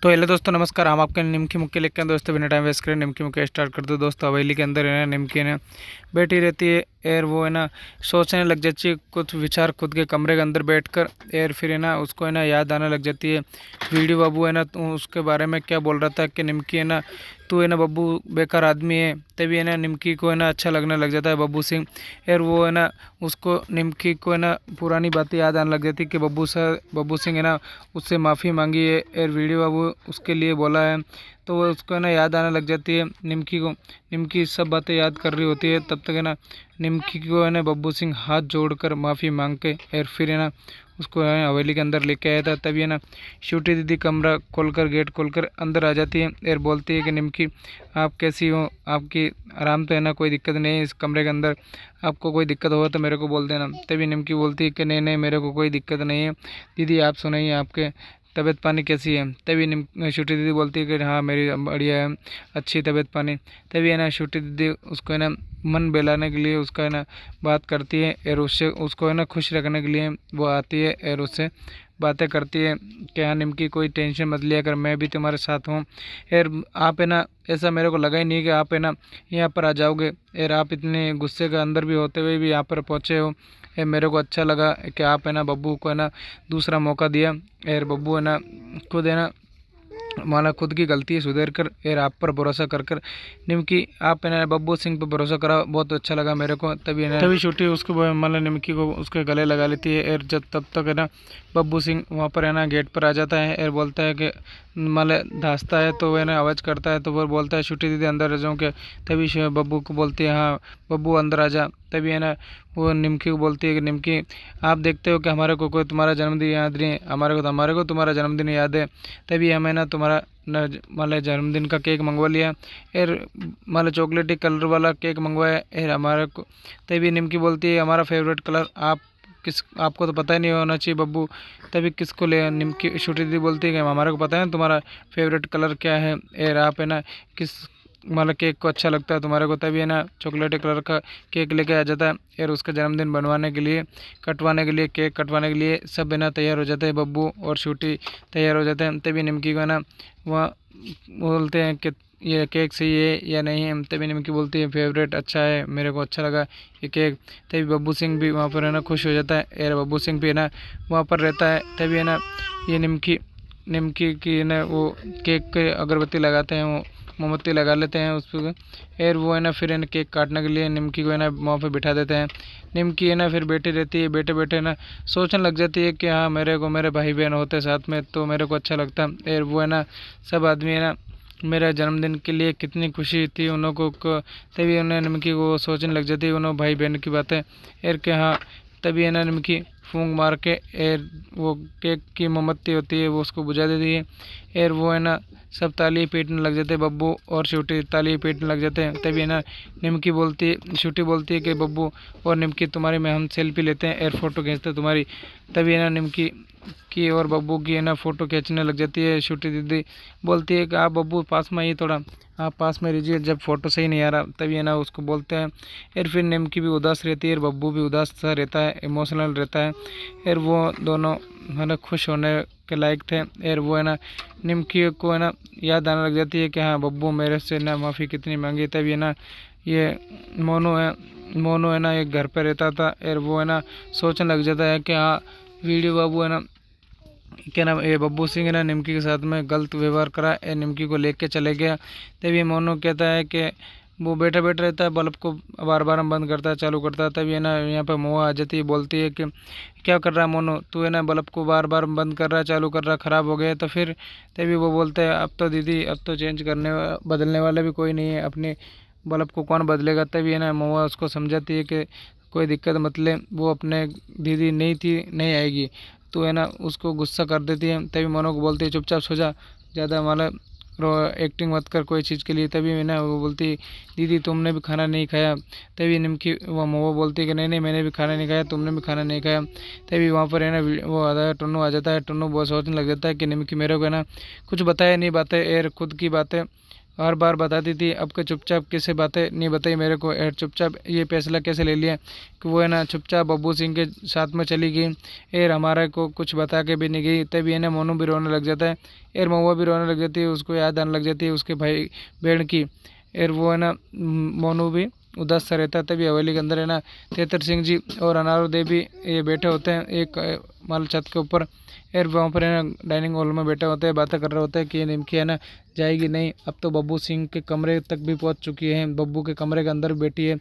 तो हेलो दोस्तों, नमस्कार। हम आपके निमकी मुक्के लेकर हैं दोस्तों। बिना टाइम वेस्ट करें निमकी मुक्के स्टार्ट कर दो दोस्तों। हवेली के अंदर है ना निमकी ने बैठी रहती है और वो है ना सोचने लग जाती है कुछ विचार खुद के कमरे के अंदर बैठकर। और फिर है ना उसको है ना याद आने लग जाती है वीडियो बाबू है ना तो उसके बारे में क्या बोल रहा था कि निमकी है ना तू है ना बब्बू बेकार आदमी है। तभी है ना निमकी को है ना अच्छा लगने लग जाता है बब्बू सिंह। और वो है ना उसको निमकी को है ना पुरानी बातें याद आने लग जाती है कि बब्बू सिंह है ना उससे माफ़ी मांगी है और वीडियो बाबू उसके लिए बोला है। तो वो उसको है ना याद आने लग जाती है निमकी को। निमकी सब बातें याद कर रही होती है, तब तक है ना निमकी को है ना बब्बू सिंह हाथ जोड़कर माफ़ी मांग के और फिर है ना उसको है ना हवेली के अंदर लेके आया था। तभी है ना छोटी दीदी कमरा खोलकर गेट खोलकर अंदर आ जाती है और बोलती है कि निमकी आप कैसी हो, आपकी आराम तो है ना, कोई दिक्कत नहीं है इस कमरे के अंदर, आपको कोई दिक्कत हो तो मेरे को बोल देना। तभी निमकी बोलती है कि नहीं नहीं, मेरे को कोई दिक्कत नहीं है दीदी, आप सुनाइए आपके तबीयत पानी कैसी है। तभी छोटी दीदी बोलती है कि हाँ मेरी बढ़िया है, अच्छी तबीयत पानी। तभी है ना छोटी दीदी उसको है ना मन बहलाने के लिए उसका है ना बात करती है और उससे उसको है ना खुश रखने के लिए वो आती है और उससे बातें करती है कि हाँ निमकी कोई टेंशन मत लिया कर, मैं भी तुम्हारे साथ हूँ। और आप है ना ऐसा मेरे को लगा ही नहीं कि आप है ना यहाँ पर आ जाओगे और आप इतने गुस्से के अंदर भी होते हुए भी यहाँ पर पहुँचे हो। ये मेरे को अच्छा लगा कि आप है ना बब्बू को है ना दूसरा मौका दिया और बब्बू है ना खुद है ना माना खुद की गलती है सुधर कर और आप पर भरोसा कर कर निमकी आप है ना बब्बू सिंह पर भरोसा करा, बहुत अच्छा लगा मेरे को। तभी छुट्टी उसको माला निमकी को उसके गले लगा लेती है और जब तब तक है ना बब्बू सिंह वहाँ पर है ना गेट पर आ जाता है और बोलता है कि माला धांसता है तो वह ना आवाज़ करता है तो वो बोलता है छुट्टी दीदी अंदर आ जाऊँ के। तभी बब्बू को बोलती है हाँ बब्बू अंदर आ जा। तभी है ना वो निमकी को बोलती है कि निमकी आप देखते हो कि हमारे को कोई तुम्हारा जन्मदिन याद नहीं है, हमारे को तुम्हारा जन्मदिन याद है। तभी हमें ना तुम्हारा मतलब जन्मदिन का केक मंगवा लिया और मतलब चॉकलेटी कलर वाला केक मंगवाया और हमारे को। तभी निमकी बोलती है हमारा फेवरेट कलर आपको तो पता ही नहीं होना चाहिए बब्बू। तभी किसको ले निमकी छोटी दीदी बोलती है कि हमारे को पता है तुम्हारा फेवरेट कलर क्या है और आप है ना किस मतलब केक को अच्छा लगता है तुम्हारे को। तभी है ना चॉकलेटी कलर का केक लेके आ जाता है और उसका जन्मदिन बनवाने के लिए केक कटवाने के लिए सब है ना तैयार हो जाते हैं, बब्बू और छोटी तैयार हो जाते हैं। तभी निमकी को है ना वहाँ बोलते हैं कि ये केक सही है या नहीं है। तभी निमकी बोलती है फेवरेट अच्छा है, मेरे को अच्छा लगा ये केक। तभी बब्बू सिंह भी वहाँ पर है ना खुश हो जाता है और बब्बू सिंह भी है ना वहाँ पर रहता है। तभी है ना ये निमकी निमकी की ना वो केक के अगरबत्ती लगाते हैं, वो मोमबत्ती लगा लेते हैं उस पर और वो है ना फिर है ना केक काटने के लिए निमकी को है ना वहाँ पे बिठा देते हैं। निमकी है ना फिर बैठी रहती है, बैठे बैठे ना सोचने लग जाती है कि हाँ मेरे को मेरे भाई बहन होते साथ में तो मेरे को अच्छा लगता। और वो है ना सब आदमी है ना मेरा जन्मदिन के लिए कितनी खुशी थी उन लोगों को। तभी उन्हें निमकी को सोचने लग जाती है उन्होंने भाई बहन की बातें और कि हाँ। तभी है ना निमकी फूंक मार के और वो केक की मोमबत्ती होती है वो उसको बुझा देती है और वो है ना सब ताली पीटने लग जाते हैं, बब्बू और छोटी ताली पीटने लग जाते हैं। तभी है ना छोटी बोलती है कि बब्बू और निमकी तुम्हारी में हम सेल्फी लेते हैं और फोटो खींचते हैं तुम्हारी। तभी है ना निमकी की और बब्बू की है ना फ़ोटो खींचने लग जाती है। छोटी दीदी बोलती है कि आप बब्बू पास में आइए थोड़ा, आप पास में रहिए, जब फ़ोटो सही नहीं आ रहा। तभी है ना उसको बोलते हैं और फिर निमकी भी उदास रहती है और बब्बू भी उदास सा रहता है, इमोशनल रहता है और वो दोनों है ना खुश होने के लायक थे। और वो है ना निमकी को है ना याद आने लग जाती है कि हाँ बब्बू मेरे से ना माफ़ी कितनी मांगी। तभी है ना ये मोनू है ना एक घर पे रहता था और वो है ना सोचने लग जाता है कि हाँ वीडियो बाबू है ना क्या नाम ये बब्बू सिंह ने निमकी के साथ में गलत व्यवहार करा और निमकी को लेके चले गया। तभी मोनू कहता है कि वो बैठा बैठा रहता है, बल्ब को बार बार बंद करता है चालू करता है। तभी है ना यहाँ पे मोआ आ जाती है, बोलती है कि क्या कर रहा है मोनू, तू है ना बल्ब को बार बार बंद कर रहा है चालू कर रहा है, ख़राब हो गया है तो फिर। तभी वो बोलते हैं अब तो दीदी अब तो चेंज करने बदलने वाला भी कोई नहीं है, अपने बल्ब को कौन बदलेगा। तभी है ना मोआ उसको समझाती है कि कोई दिक्कत मत ले, वो अपने दीदी नहीं थी नहीं आएगी, तो है ना उसको गुस्सा कर देती है। तभी मोनू को बोलती है चुपचाप सो जा, ज़्यादा मतलब एक्टिंग मत कर कोई चीज़ के लिए। तभी है ना वो बोलती है दीदी तुमने भी खाना नहीं खाया। तभी निमकी वो बोलती है कि नहीं नहीं मैंने भी खाना नहीं खाया, तुमने भी खाना नहीं खाया। तभी वहाँ पर है ना वो आता है टुन्नू आ जाता है। टुन्नू बहुत सोचने लग जाता है कि निमकी मेरे को है ना कुछ बताया नहीं बातें और खुद की बातें हर बार बताती थी, अब के चुपचाप कैसे बातें नहीं बताई मेरे को, और चुपचाप ये फैसला कैसे ले लिया कि वो है ना चुपचाप बब्बू सिंह के साथ में चली गई, और हमारा को कुछ बता के भी नहीं गई। तभी है ना मोनू भी रोने लग जाता है, और महुआ भी रोने लग जाती है, उसको याद आने लग जाती है उसके भाई बहन की। और वो है ना मोनू भी उदास सा रहता है। तभी हवेली के अंदर है ना तेतर सिंह जी और अनारो देवी ये बैठे होते हैं एक माल छत के ऊपर, और वहाँ पर है ना डाइनिंग हॉल में बैठे होते हैं, बातें कर रहे होते हैं कि ये निमकी है ना जाएगी नहीं, अब तो बब्बू सिंह के कमरे तक भी पहुँच चुकी है, बब्बू के कमरे के अंदर बैठी है।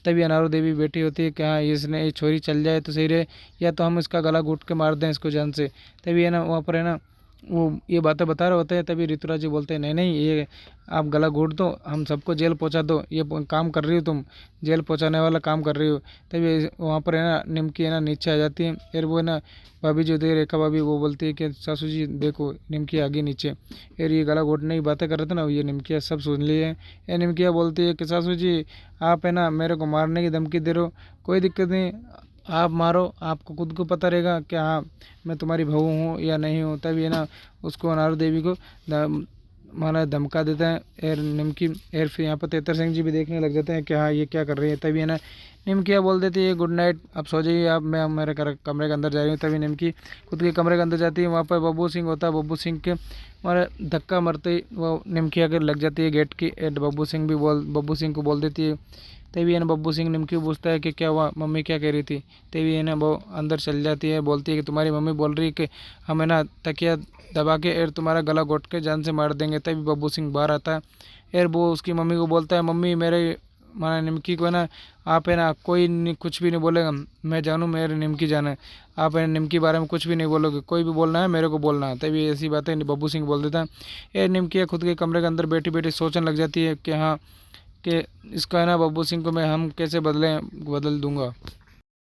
तभी अनारो देवी बैठी होती है कि हाँ इसने ये छोरी चल जाए तो सही रहे, या तो हम इसका गला घोट के मार दें इसको जान से। तभी है ना वहाँ पर है ना वो ये बातें बता रहे होते हैं। तभी ऋतुराज जी बोलते हैं नहीं नहीं ये आप गला घोट दो, हम सबको जेल पहुंचा दो, ये काम कर रही हो तुम, जेल पहुंचाने वाला काम कर रही हो। तभी वहाँ पर है ना निमकी है ना नीचे आ जाती है, फिर वो है ना भाभी जो थी रेखा भाभी वो बोलती है कि सासू जी देखो निमकी आ गई नीचे, फिर ये गला घोटने की बातें कर रहे थे ना ये निमकिया सब सुन लिए। ये निमकिया बोलती है कि सासू जी आप है ना मेरे को मारने की धमकी दे रहे हो, कोई दिक्कत नहीं, आप मारो, आपको खुद को पता रहेगा कि हाँ मैं तुम्हारी बहू हूँ या नहीं हूँ। तभी है ना उसको अनार देवी को माना धमका देता है एर निमकी। एर फिर यहाँ पर तेतर सिंह जी भी देखने लग जाते हैं कि हाँ ये क्या कर रही है। तभी है ना निमकिया बोल देती है गुड नाइट, अब सो जाइए आप, मैं मेरे कमरे के अंदर जा रही हूँ। तभी निमकी खुद के कमरे के अंदर जाती है, वहाँ पर बब्बू सिंह होता है, बब्बू सिंह के मारे धक्का मारते ही वो निमकिया के लग जाती है गेट की, एड बब्बू सिंह को बोल देती है। तभी है ना बब्बू सिंह निमकी पूछता है कि क्या हुआ, मम्मी क्या कह रही थी। तभी है ना वो अंदर चल जाती है, बोलती है कि तुम्हारी मम्मी बोल रही है कि हम है ना तकिया दबा के और तुम्हारा गला घोट के जान से मार देंगे। तभी बब्बू सिंह बाहर आता है और वो उसकी मम्मी को बोलता है मम्मी मेरे माना निमकी को है ना आप है ना कोई कुछ भी नहीं बोलेगा, मैं जानूँ मेरे निमकी जाना है, आप है निमकी बारे में कुछ भी नहीं बोलोगे, कोई भी बोलना है मेरे को बोलना है। तभी ऐसी बातें बब्बू सिंह बोल देता है। ये निमकी खुद के कमरे के अंदर बैठी बैठी सोचने लग जाती है कि हाँ कि इसका है ना बब्बू सिंह को मैं हम कैसे बदल दूंगा।